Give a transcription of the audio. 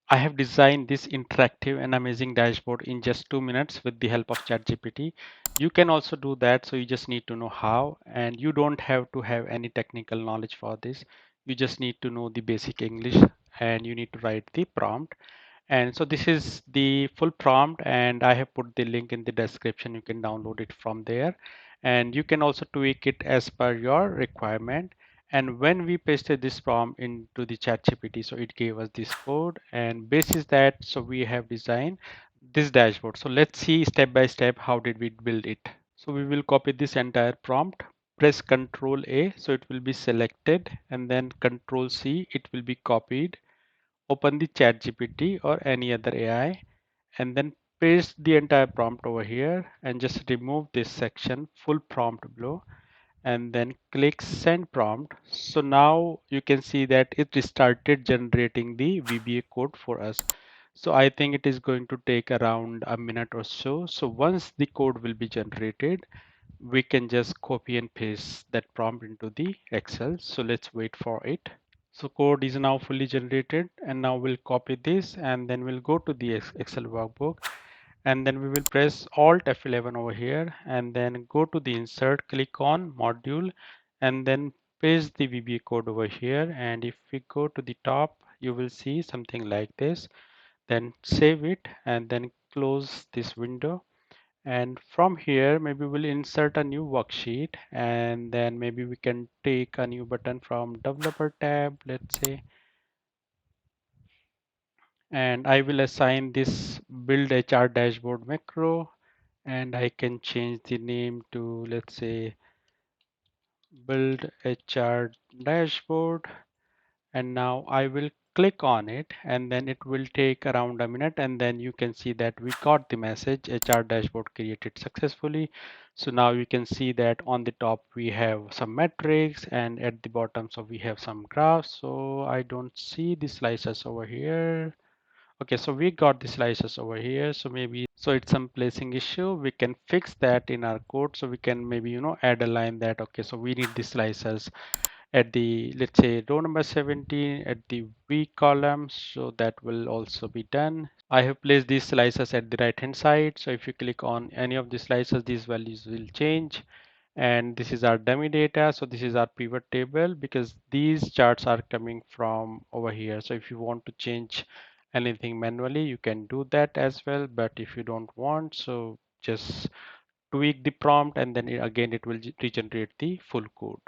I have designed this interactive and amazing dashboard in just 2 minutes with the help of ChatGPT. You can also do that. So you just need to know how, and you don't have to have any technical knowledge for this. You just need to know the basic English and you need to write the prompt. And so this is the full prompt, and I have put the link in the description. You can download it from there, and you can also tweak it as per your requirement. And when we pasted this prompt into the chat GPT, so it gave us this code, and basis that, so we have designed this dashboard. So let's see step by step how did we build it. So we will copy this entire prompt, press Control A, so it will be selected, and then Control C, it will be copied. Open the chat GPT or any other AI, and then paste the entire prompt over here and just remove this section, full prompt below, and then click send prompt. So now you can see that it started generating the VBA code for us. So I think it is going to take around a minute or so. So once the code will be generated, we can just copy and paste that prompt into the Excel. So let's wait for it. So code is now fully generated, and now we'll copy this and then we'll go to the Excel workbook, and then we will press Alt F11 over here and then go to the insert, click on module, and then paste the VBA code over here. And if we go to the top, you will see something like this. Then save it and then close this window. And from here, maybe we'll insert a new worksheet, and then maybe we can take a new button from developer tab, let's say, and I will assign this build HR dashboard macro, and I can change the name to, let's say, build HR dashboard. And now I will click on it, and then it will take around a minute, and then you can see that we got the message HR dashboard created successfully. So now you can see that on the top we have some metrics, and at the bottom so we have some graphs. So I don't see the slices over here. Okay, so we got the slices over here. So maybe so it's some placing issue. We can fix that in our code. So we can maybe add a line that okay, so we need the slices at the, let's say, row number 17 at the week column. So that will also be done. I have placed these slices at the right hand side. So if you click on any of the slices, these values will change. And this is our dummy data. So this is our pivot table because these charts are coming from over here. So if you want to change anything manually, you can do that as well. But if you don't want, so just tweak the prompt, and then again it will regenerate the full code.